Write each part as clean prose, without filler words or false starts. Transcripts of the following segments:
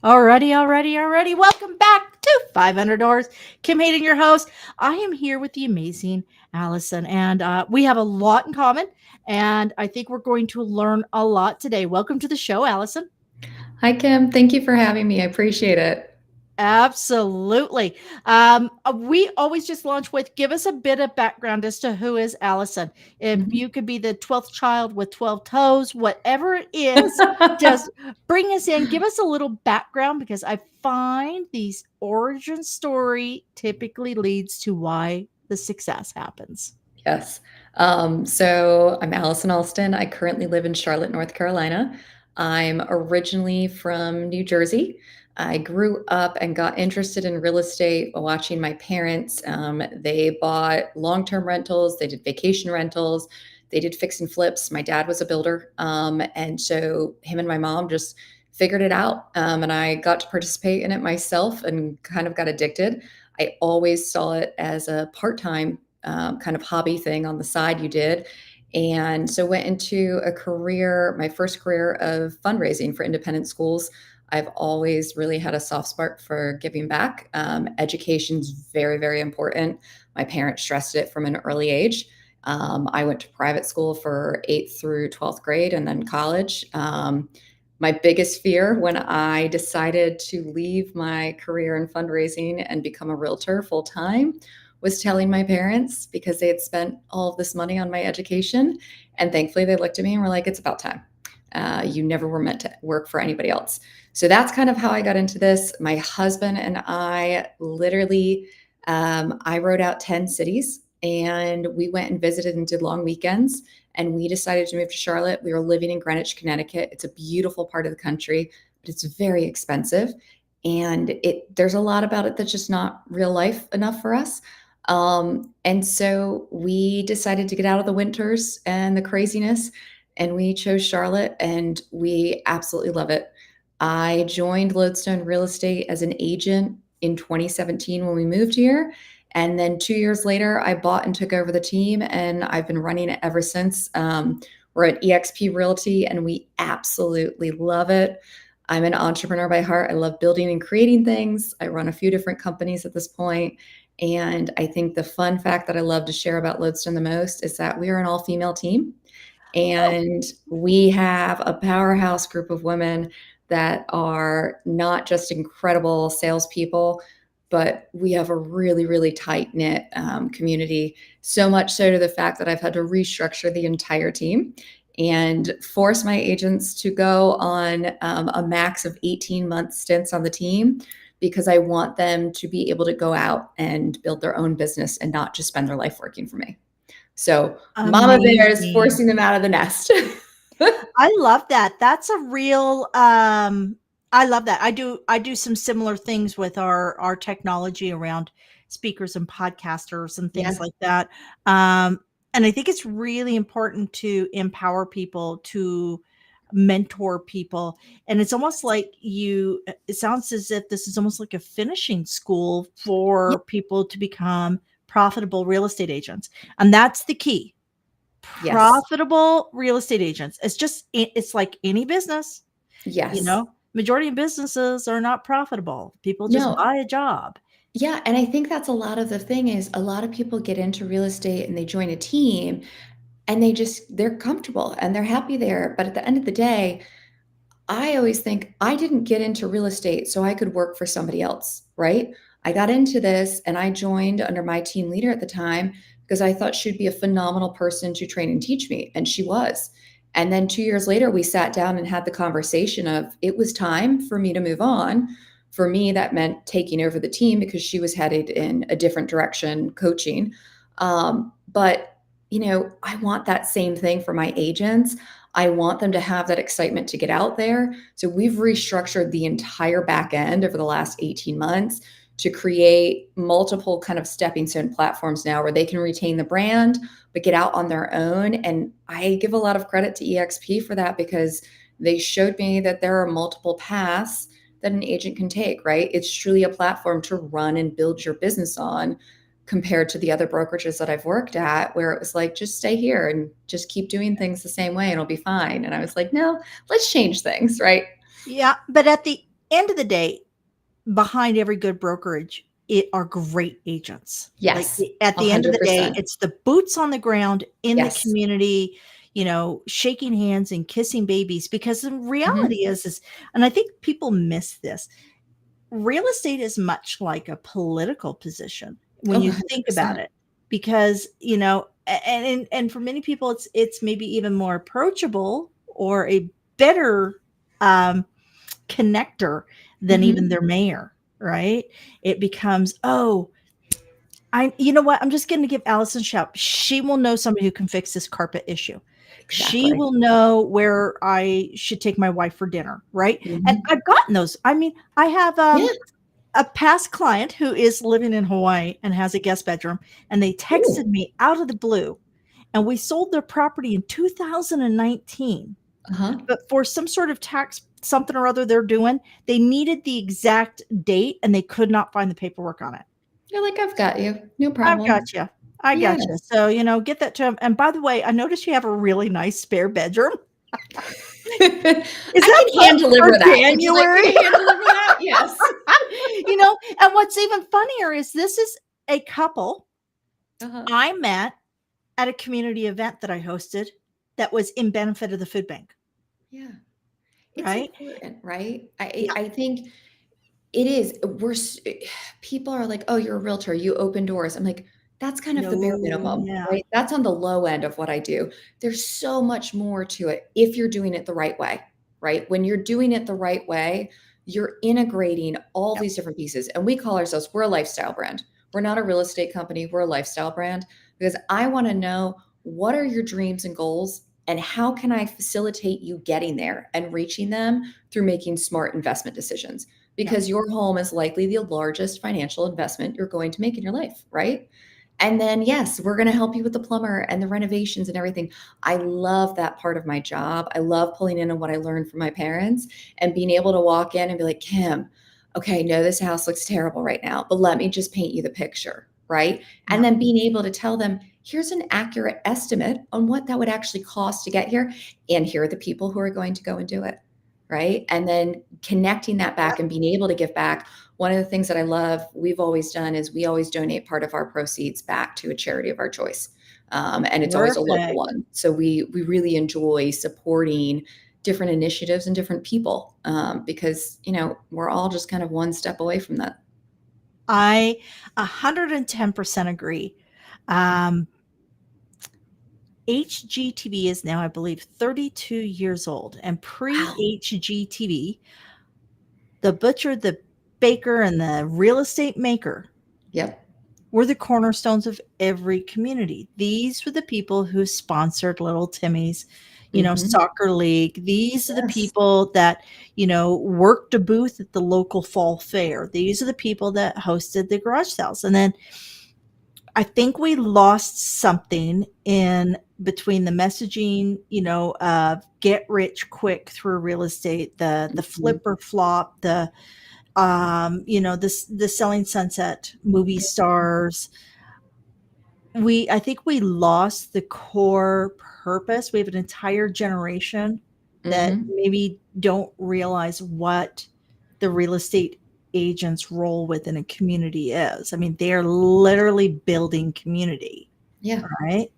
Already. Welcome back to 500 Doors. Kim Hayden, your host. I am here with the amazing Allison, and we have a lot in common, and I think we're going to learn a lot today. Welcome to the show, Allison. Hi, Kim. Thank you for having me. I appreciate it. Absolutely. We always just launch with give us a bit of background as to who is Allison. If Mhm. you could be the 12th child with 12 toes, whatever it is, just bring us in, give us a little background because I find these origin story typically leads to why the success happens. Yes. So I'm Allison Alston. I currently live in Charlotte, North Carolina. I'm originally from New Jersey. I grew up and got interested in real estate while watching my parents. They bought long-term rentals, they did vacation rentals, they did fix and flips. My dad was a builder. And so him and my mom just figured it out. And I got to participate in it myself and kind of got addicted. I always saw it as a part-time kind of hobby thing on the side you did. And so went into a career, my first career of fundraising for independent schools. I've always really had a soft spot for giving back. Education's very, very important. My parents stressed it from an early age. I went to private school for 8th through 12th grade and then college. My biggest fear when I decided to leave my career in fundraising and become a realtor full time was telling my parents because they had spent all of this money on my education. And thankfully, they looked at me and were like, it's about time. You never were meant to work for anybody else. So that's kind of how I got into this. My husband and I literally, I wrote out 10 cities and we went and visited and did long weekends. And we decided to move to Charlotte. We were living in Greenwich, Connecticut. It's a beautiful part of the country, but it's very expensive. And there's a lot about it that's just not real life enough for us. And so we decided to get out of the winters and the craziness, and we chose Charlotte, and we absolutely love it. I joined Lodestone Real Estate as an agent in 2017 when we moved here. And then 2 years later, I bought and took over the team, and I've been running it ever since. We're at eXp Realty, and we absolutely love it. I'm an entrepreneur by heart. I love building and creating things. I run a few different companies at this point. And I think the fun fact that I love to share about Lodestone the most is that we are an all-female team, Oh, and we have a powerhouse group of women that are not just incredible salespeople, but we have a really, really tight knit community. So much so to the fact that I've had to restructure the entire team and force my agents to go on a max of 18-month stints on the team because I want them to be able to go out and build their own business and not just spend their life working for me. So Mama Bear is amazing. forcing them out of the nest. I love that. That's a real I love that. I do some similar things with our technology around speakers and podcasters and things Yes. like that. Um and I think it's really important to empower people, to mentor people. And it's almost like it sounds as if this is almost like a finishing school Ye- for people to become profitable real estate agents. And that's the key. Yes. Profitable real estate agents. It's like any business, Yes. majority of businesses are not profitable. People just No. buy a job. Yeah, and I think that's a lot of the thing is a lot of people get into real estate and they join a team and they're comfortable and they're happy there. But at the end of the day, I always think I didn't get into real estate so I could work for somebody else, right? I got into this and I joined under my team leader at the time because I thought she'd be a phenomenal person to train and teach me. And she was. And then 2 years later, we sat down and had the conversation of it was time for me to move on. For me, that meant taking over the team because she was headed in a different direction, coaching. But I want that same thing for my agents. I want them to have that excitement to get out there. So we've restructured the entire back end over the last 18 months to create multiple kind of stepping stone platforms now where they can retain the brand but get out on their own. And I give a lot of credit to EXP for that because they showed me that there are multiple paths that an agent can take, right? It's truly a platform to run and build your business on compared to the other brokerages that I've worked at where it was like, just stay here and just keep doing things the same way and it'll be fine. And I was like, no, let's change things, right? Yeah, but end of the day, behind every good brokerage, it are great agents. Like Yes, at the end of the day, 100%. it's the boots on the ground in the Yes. community, shaking hands and kissing babies. Because the Mhm. reality is, and I think people miss this, real estate is much like a political position when Oh, you think about 100%. it, because and for many people it's maybe even more approachable or a better um connector than even Mhm. their mayor, right? It becomes, oh, you know what? I'm just going to give Allison a shout. She will know somebody who can fix this carpet issue. She Exactly. will know where I should take my wife for dinner, right? And Mhm. I've gotten those. I mean, I have Yeah. a past client who is living in Hawaii and has a guest bedroom, and they texted Ooh. me out of the blue, and we sold their property in 2019, Uh-huh. but for some sort of tax something or other they're doing, they needed the exact date and they could not find the paperwork on it. You're like, "I've got you. No I've problem." got you. I got you. Yes. So, get that to them. And by the way, I noticed you have a really nice spare bedroom. Is I that can hand booked for deliver that. Would you like me January? to hand deliver that? Yes. And what's even funnier is this is a couple Uh-huh. I met at a community event that I hosted that was in benefit of the food bank, Yeah. It's right? important, right? Yeah. I think it is. People are like, "Oh, you're a realtor, you open doors." I'm like, "That's kind of the bare No, minimum," yeah. right? That's on the low end of what I do. There's so much more to it if you're doing it the right way, right? When you're doing it the right way, you're integrating all Yep. these different pieces, and we call ourselves we're a lifestyle brand. We're not a real estate company, we're a lifestyle brand because I wanna know what are your dreams and goals, and how can I facilitate you getting there and reaching them through making smart investment decisions? Yep. Because your home is likely the largest financial investment you're going to make in your life, right? And then, yes, we're going to help you with the plumber and the renovations and everything. I love that part of my job. I love pulling in on what I learned from my parents and being able to walk in and be like, Kim, okay, no, this house looks terrible right now, but let me just paint you the picture, right? And Yep. then being able to tell them, here's an accurate estimate on what that would actually cost to get here. And here are the people who are going to go and do it, right? And then connecting that back Yep. and being able to give back. One of the things that I love, we've always done is we always donate part of our proceeds back to a charity of our choice. And it's always a local Perfect. one. So we really enjoy supporting different initiatives and different people because, we're all just kind of one step away from that. I 110% agree. Um, HGTV is now, I believe, 32 years old. And pre Wow. HGTV, the butcher, the baker, and the real estate maker Yep. were the cornerstones of every community. These were the people who sponsored Little Timmy's, Hmm. soccer league. These are the Yes. people that, worked a booth at the local fall fair. These are the people that hosted the garage sales. And then I think we lost something in between the messaging, of get rich quick through real estate, the Mhm. flip or flop, the selling sunset movie stars. I think we lost the core purpose. We have an entire generation that Mhm. maybe don't realize what the real estate agent's role within a community is. I mean, they're literally building community, Yeah. right?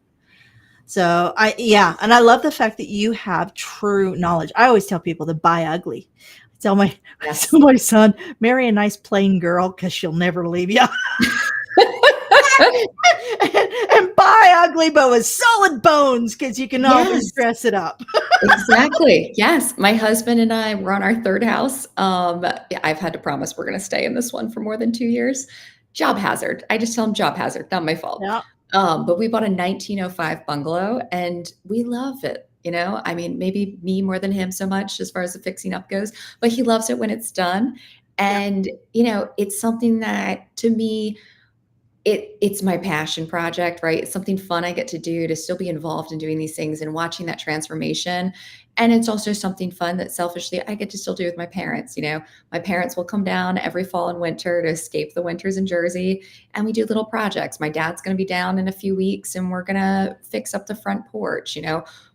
So yeah, and I love the fact that you have true knowledge. I always tell people to buy ugly. I tell my I Yes. tell my son, marry a nice plain girl because she'll never leave you. And buy ugly but with solid bones because you can always Yes. dress it up. Exactly. Yes. My husband and I were on our third house. Yeah, I've had to promise we're going to stay in this one for more than 2 years. Job hazard. I just tell him job hazard, not my fault. Yeah. But we bought a 1905 bungalow and we love it. I mean, maybe me more than him so much as far as the fixing up goes, but he loves it when it's done. Yeah. And, it's something that to me, it's my passion project, right? It's something fun I get to do to still be involved in doing these things and watching that transformation. And it's also something fun that selfishly I get to still do with my parents. My parents will come down every fall and winter to escape the winters in Jersey, and we do little projects. My dad's going to be down in a few weeks and we're going to fix up the front porch.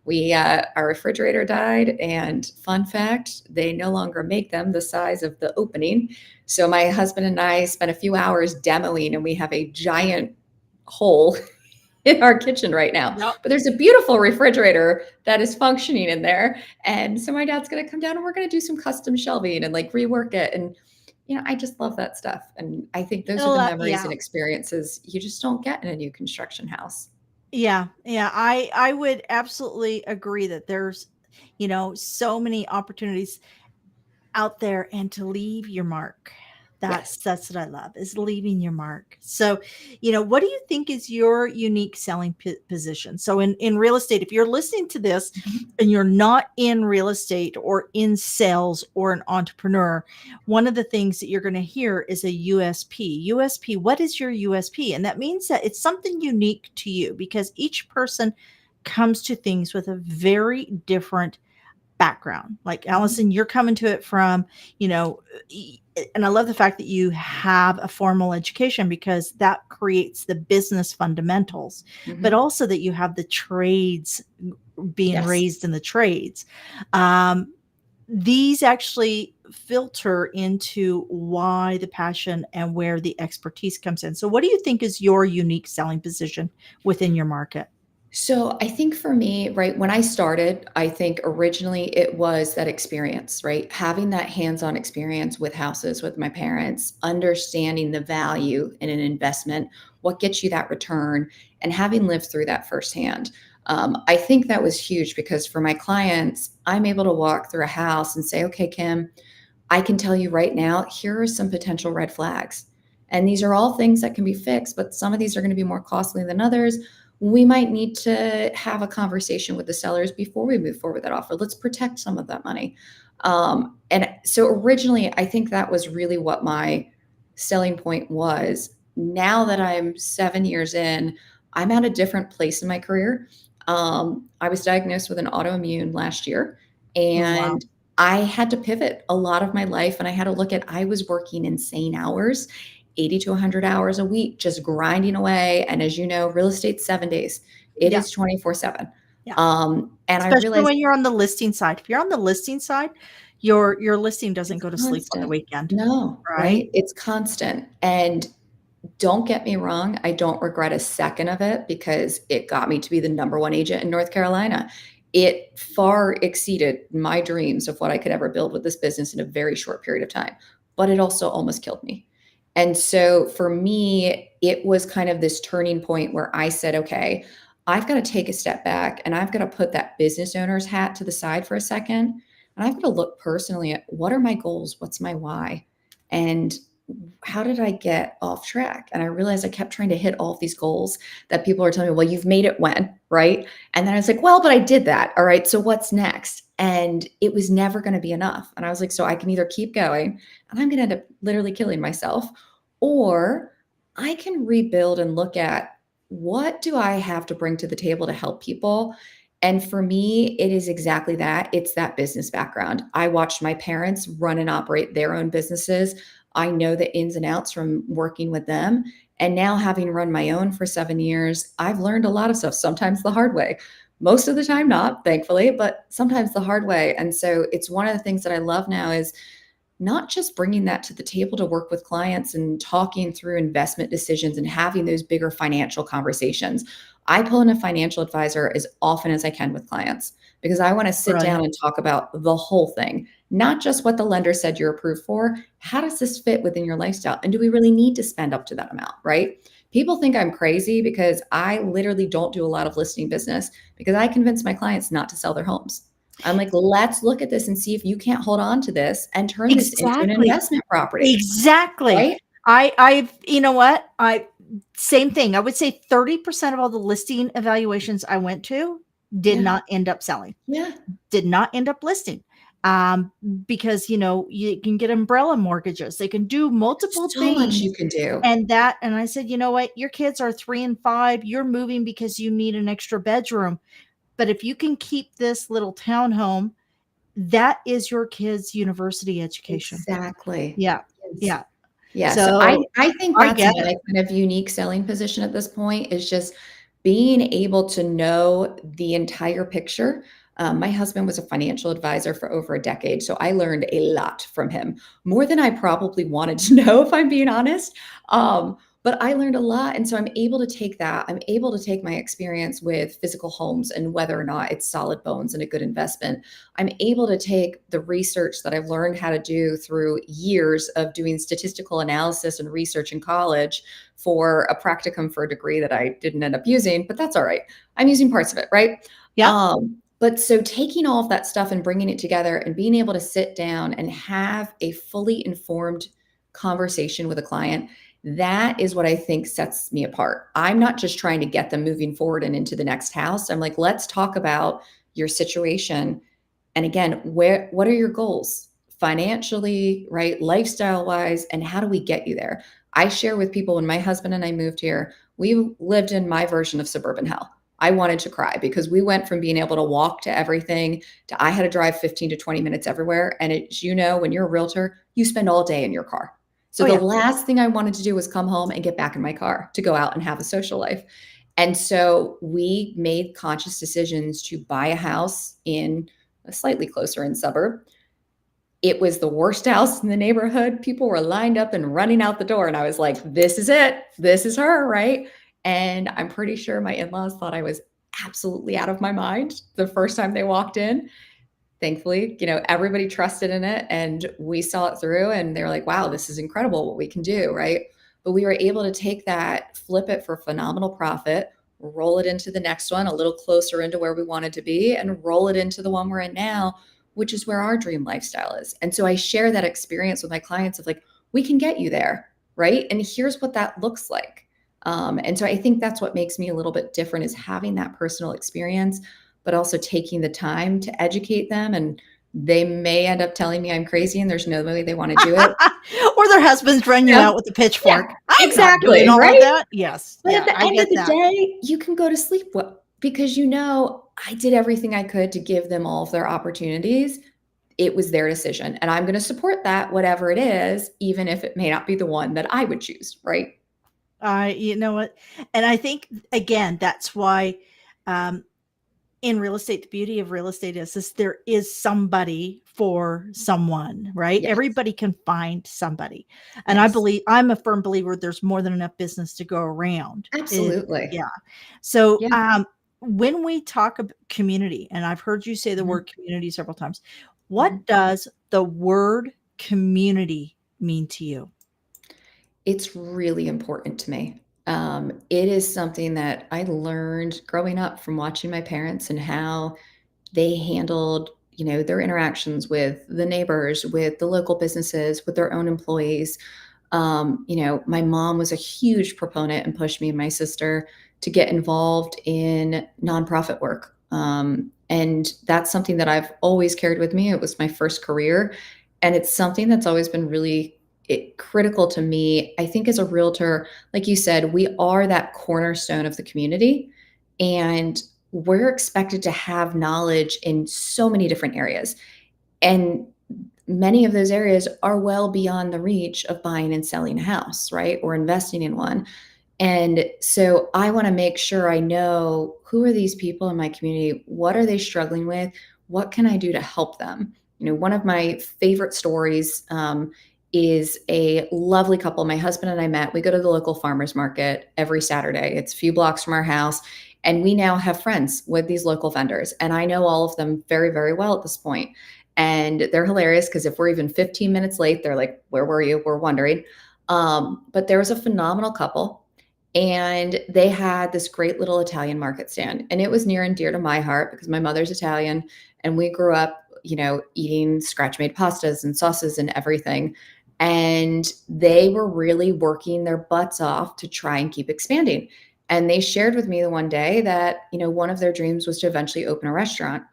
Our refrigerator died, and fun fact, they no longer make them the size of the opening. So my husband and I spent a few hours demoing, and we have a giant hole in our kitchen right now. Yep. But there's a beautiful refrigerator that is functioning in there. And so my dad's going to come down and we're going to do some custom shelving and like rework it. And, I just love that stuff. And I think those are the memories Yeah. and experiences you just don't get in a new construction house. Yeah, yeah, I would absolutely agree that there's, so many opportunities out there and to leave your mark. Yes. That's what I love, is leaving your mark. So, what do you think is your unique selling position? So in real estate, if you're listening to this Mhm. and you're not in real estate or in sales or an entrepreneur, one of the things that you're going to hear is a USP. USP, what is your USP? And that means that it's something unique to you, because each person comes to things with a very different background. Like Mhm. Allison, you're coming to it from, and I love the fact that you have a formal education, because that creates the business fundamentals, but Mhm. also that you have the trades, being Yes. raised in the trades. Um, these actually filter into why the passion and where the expertise comes in. So, what do you think is your unique selling position within your market? So I think for me, right, when I started, I think originally it was that experience, right? Having that hands-on experience with houses with my parents, understanding the value in an investment, what gets you that return, and having lived through that firsthand. I think that was huge because for my clients, I'm able to walk through a house and say, okay, Kim, I can tell you right now, here are some potential red flags. And these are all things that can be fixed, but some of these are going to be more costly than others. We might need to have a conversation with the sellers before we move forward with that offer. Let's protect some of that money. And so originally, I think that was really what my selling point was. Now that I'm 7 years in, I'm at a different place in my career. I was diagnosed with an autoimmune last year, Wow. and I had to pivot a lot of my life, and I had to look at I was working insane hours, 80 to 100 hours a week, just grinding away. And as you know, real estate's 7 days. It Yeah. is 24/7. Yeah. And I Especially realized when you're on the listing side. If you're on the listing side, your listing doesn't it's go to sleep on the constant. weekend, No, right? right? It's constant. And don't get me wrong, I don't regret a second of it because it got me to be the number one agent in North Carolina. It far exceeded my dreams of what I could ever build with this business in a very short period of time, but it also almost killed me. And so for me, it was kind of this turning point where I said, okay, I've got to take a step back and I've got to put that business owner's hat to the side for a second. And I've got to look personally at what are my goals? What's my why? And how did I get off track? And I realized I kept trying to hit all of these goals that people are telling me, well, you've made it when, right? And then I was like, well, but I did that. All right. So what's next? And it was never going to be enough. And I was like, so I can either keep going and I'm going to end up literally killing myself, or I can rebuild and look at what do I have to bring to the table to help people. And for me, it is exactly that. It's that business background. I watched my parents run and operate their own businesses. I know the ins and outs from working with them. And now, having run my own for 7 years, I've learned a lot of stuff, sometimes the hard way. Most of the time, not, thankfully, but sometimes the hard way. And so it's one of the things that I love now is not just bringing that to the table to work with clients and talking through investment decisions and having those bigger financial conversations. I pull in a financial advisor as often as I can with clients because I want to sit down Brilliant. and talk about the whole thing, not just what the lender said you're approved for. How does this fit within your lifestyle? And do we really need to spend up to that amount, right? People think I'm crazy because I literally don't do a lot of listing business because I convince my clients not to sell their homes. I'm like, let's look at this and see if you can't hold on to this and turn this into an Exactly. investment property, Exactly. right? I've you know what? Same thing. I would say 30% of all the listing evaluations I went to did Yeah. not end up selling, Yeah. did not end up listing. Um, because you can get umbrella mortgages. They can do multiple So much you things. can do. And I said, you know what? Your kids are 3 and 5. You're moving because you need an extra bedroom. But if you can keep this little townhome, that is your kid's university education. Exactly. Yeah. Yes. Yeah. Yeah. So I So I think I that's get my it. kind of unique selling position at this point is just being able to know the entire picture. My husband was a financial advisor for over a decade, so I learned a lot from him, more than I probably wanted to know, if I'm being honest. But I learned a lot. And so I'm able to take that. I'm able to take my experience with physical homes and whether or not it's solid bones and a good investment. I'm able to take the research that I've learned how to do through years of doing statistical analysis and research in college for a practicum for a degree that I didn't end up using, but that's all right. I'm using parts of it, right? Yeah. But so taking all of that stuff and bringing it together and being able to sit down and have a fully informed conversation with a client, that is what I think sets me apart. I'm not just trying to get them moving forward and into the next house. I'm like, let's talk about your situation. And again, what are your goals financially, right? Lifestyle wise, and how do we get you there? I share with people when my husband and I moved here, we lived in my version of suburban hell. I wanted to cry because we went from being able to walk to everything to I had to drive 15 to 20 minutes everywhere. And as you know, when you're a realtor, you spend all day in your car. So Oh, the yeah. last thing I wanted to do was come home and get back in my car to go out and have a social life. And so we made conscious decisions to buy a house in a slightly closer in suburb. It was the worst house in the neighborhood. People were lined up and running out the door. And I was like, this is it. This is her, right? And I'm pretty sure my in-laws thought I was absolutely out of my mind the first time they walked in. Thankfully, everybody trusted in it and we saw it through and they were like, wow, this is incredible what we can do, right? But we were able to take that, flip it for phenomenal profit, roll it into the next one a little closer into where we wanted to be and roll it into the one we're in now, which is where our dream lifestyle is. And so I share that experience with my clients of like, we can get you there, right? And here's what that looks like. And so I think that's what makes me a little bit different is having that personal experience, but also taking the time to educate them. And they may end up telling me I'm crazy and there's no way they want to do it. Or their husbands run you out with a pitchfork. Yeah, I'm exactly, not doing all right? of that. Yes. But Yeah, at the I end get of the that. day, you can go to sleep because I did everything I could to give them all of their opportunities. It was their decision. And I'm going to support that, whatever it is, even if it may not be the one that I would choose, right? You know what? And I think, again, that's why in real estate, the beauty of real estate is there is somebody for someone, right? Yes. Everybody can find somebody. And Yes. I'm a firm believer there's more than enough business to go around. Absolutely. Yeah. So, Yeah. when we talk about community, and I've heard you say the Mhm. word community several times, Mhm. what does the word community mean to you? It's really important to me. It is something that I learned growing up from watching my parents and how they handled, their interactions with the neighbors, with the local businesses, with their own employees. My mom was a huge proponent and pushed me and my sister to get involved in nonprofit work. And that's something that I've always carried with me. It was my first career. And it's something that's always been really critical to me. I think as a realtor, like you said, we are that cornerstone of the community. And we're expected to have knowledge in so many different areas. And many of those areas are well beyond the reach of buying and selling a house, right? Or investing in one. And so I want to make sure I know who are these people in my community? What are they struggling with? What can I do to help them? One of my favorite stories is a lovely couple. My husband and I met. We go to the local farmers market every Saturday. It's a few blocks from our house. And we now have friends with these local vendors. And I know all of them very, very well at this point. And they're hilarious because if we're even 15 minutes late, they're like, where were you? We're wondering. But there was a phenomenal couple and they had this great little Italian market stand. And it was near and dear to my heart because my mother's Italian and we grew up, eating scratch made pastas and sauces and everything. And they were really working their butts off to try and keep expanding. And they shared with me the one day that, one of their dreams was to eventually open a restaurant.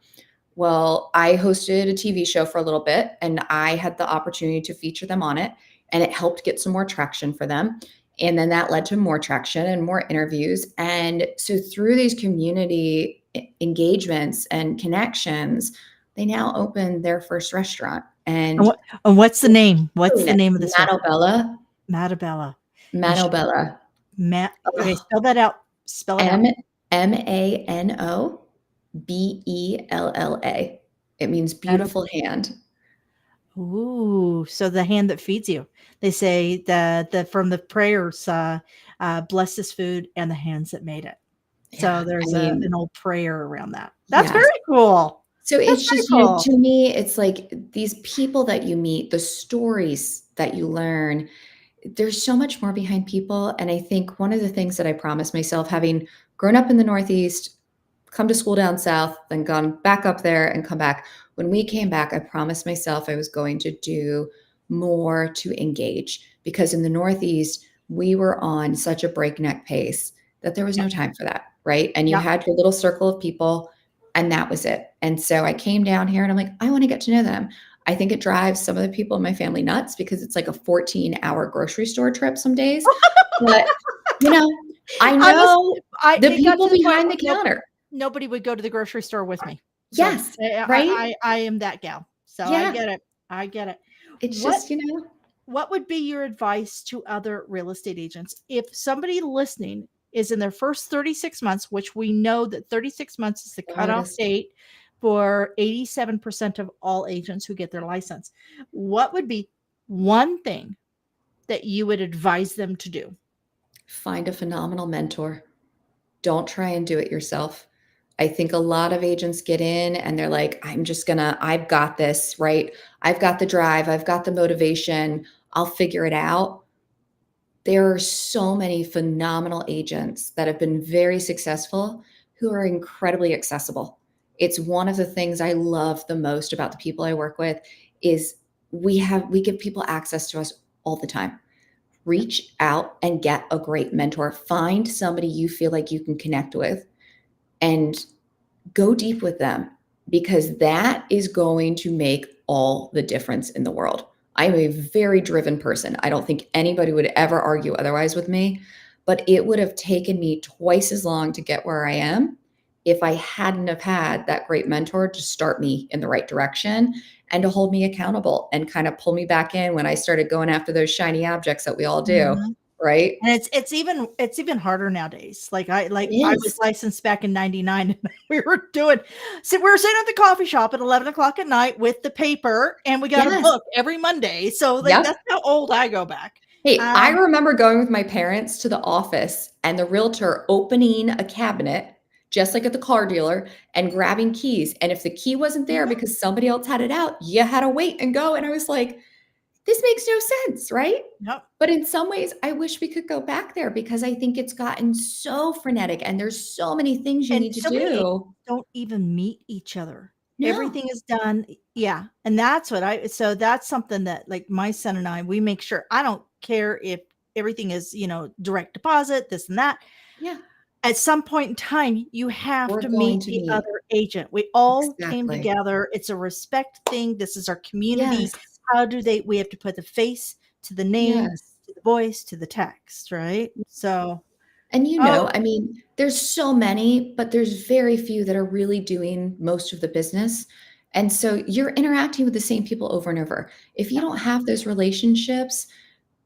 Well, I hosted a TV show for a little bit and I had the opportunity to feature them on it and it helped get some more traction for them. And then that led to more traction and more interviews. And so through these community engagements and connections, they now opened their first restaurant. And What's the name? What's the yes, name of this one? Manobella. Matabella. Manobella. Okay, spell that out. Spell it out. Manobella. It means beautiful hand. Ooh, so the hand that feeds you. They say the from the prayers, bless this food and the hands that made it. So Yeah, I there's an mean, old prayer around that. That's yes. very cool. So That's it's very just, cool. to me, it's like these people that you meet, the stories that you learn, there's so much more behind people. And I think one of the things that I promised myself, having grown up in the Northeast, come to school down south, then gone back up there and come back. When we came back, I promised myself I was going to do more to engage because in the Northeast, we were on such a breakneck pace that there was Yeah, no time for that. Right. And you yeah. had your little circle of people, and that was it. And so I came down here and I'm like, I want to get to know them. I think it drives some of the people in my family nuts because it's like a 14-hour grocery store trip some days. But, you know, I Honest know I the it got to people the point behind where the counter. nobody would go to the grocery store with me. So, Yes, right? I am that gal. So I Yeah. get it. I get it. It's What just, what would be your advice to other real estate agents? If somebody listening is in their first 36 months, which we know that 36 months is the the cutoff hardest. date for 87% of all agents who get their license, what would be one thing that you would advise them to do? Find a phenomenal mentor. Don't try and do it yourself. I think a lot of agents get in and they're like, I've got this, right? I've got the drive, I've got the motivation, I'll figure it out. There are so many phenomenal agents that have been very successful who are incredibly accessible. It's one of the things I love the most about the people I work with is we give people access to us all the time. Yeah. Reach out and get a great mentor. Find somebody you feel like you can connect with and go deep with them because that is going to make all the difference in the world. I'm a very driven person. I don't think anybody would ever argue otherwise with me, but it would have taken me twice as long to get where I am if I hadn't have had that great mentor to start me in the right direction and to hold me accountable and kind of pull me back in when I started going after those shiny objects that we all do, Mhm. right? And it's even harder nowadays. It I was is. licensed back in '99, and we were sitting at the coffee shop at 11 o'clock at night with the paper, and we got a Yes. book every Monday. So like Yep. that's how old I go back. Hey, I Um, remember going with my parents to the office and the realtor opening a cabinet, just like at the car dealer, and grabbing keys. And if the key wasn't there mhm, because somebody else had it out, you had to wait and go. And I was like, this makes no sense, right? yep. But in some ways, I wish we could go back there because I think it's gotten so frenetic and there's so many things you And need to so many agents do. don't even meet each other. No. Everything is done, yeah, and that's something that, like, my son and we make sure. I don't care if everything is, direct deposit, this and that. Yeah, At some point in time, you have we're to going meet to the meet. other agent. We all came Exactly. together. It's a respect thing. This is our community. Yes. We have to put the face to the name, Yes. to the voice, to the text, right? So, And oh, I mean, there's so many, but there's very few that are really doing most of the business. And so you're interacting with the same people over and over. If you yeah, don't have those relationships,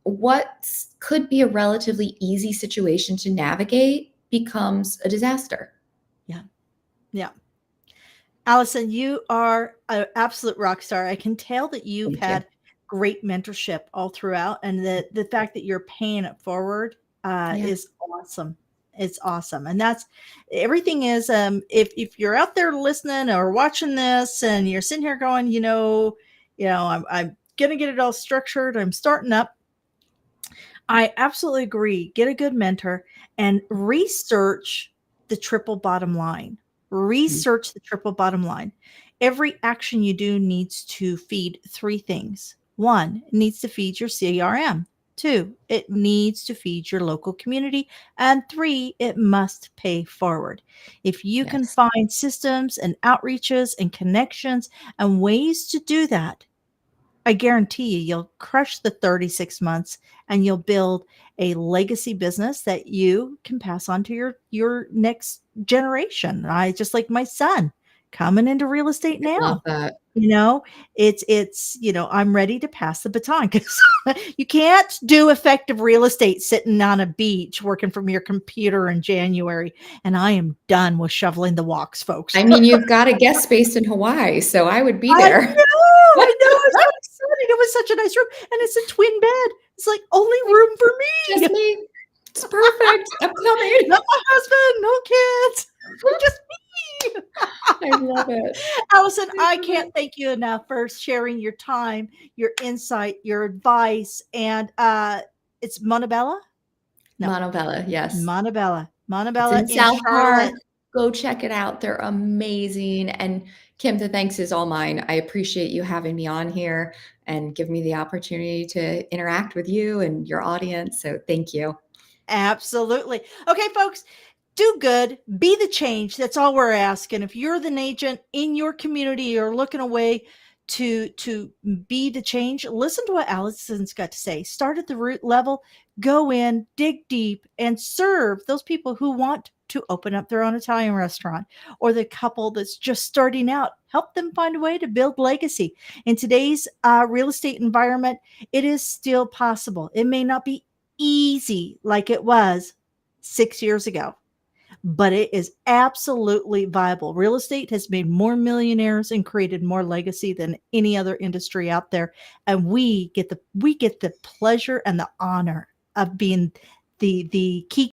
what could be a relatively easy situation to navigate becomes a disaster. yeah, yeah. Allison, you are an absolute rock star. I can tell that you've Thank you. had great mentorship all throughout, and the fact that you're paying it forward Yeah. is awesome. It's awesome, and that's everything. Is if you're out there listening or watching this, and you're sitting here going, I'm gonna get it all structured. I'm starting up. I absolutely agree. Get a good mentor and research the triple bottom line. Mm. Research the triple bottom line. Every action you do needs to feed three things. One, it needs to feed your CRM. Two, it needs to feed your local community. And three, it must pay forward. If you can Yes. find systems and outreaches and connections and ways to do that, I guarantee you'll crush the 36 months and you'll build a legacy business that you can pass on to your next generation. I just like my son. coming into real estate I love now. that. You know, it's I'm ready to pass the baton because you can't do effective real estate sitting on a beach working from your computer in January. And I am done with shoveling the walks, folks. I mean, you've got a guest space in Hawaii, so I would be I there. know, I know. I'm so excited. It was such a nice room. And it's a twin bed. It's like only room for me. Just me. It's perfect. I'm coming. Not my husband, no kids. Just me. I love it. Allison, I love can't thank you enough for sharing your time, your insight, your advice, and it's Montebello? No, Montebello, yes. Montebello. It's Montebello in in South Park. Charlotte. Go check it out. They're amazing. And Kim, the thanks is all mine. I appreciate you having me on here and give me the opportunity to interact with you and your audience. So thank you. Absolutely. Okay, folks, do good, be the change. That's all we're asking. If you're the agent in your community or looking away to be the change, listen to what Allison's got to say. Start at the root level, go in, dig deep, and serve those people who want to open up their own Italian restaurant, or the couple that's just starting out. Help them find a way to build legacy. In today's real estate environment, it is still possible. It may not be easy like it was 6 years ago, but it is absolutely viable. Real estate has made more millionaires and created more legacy than any other industry out there, and we get the pleasure and the honor of being the key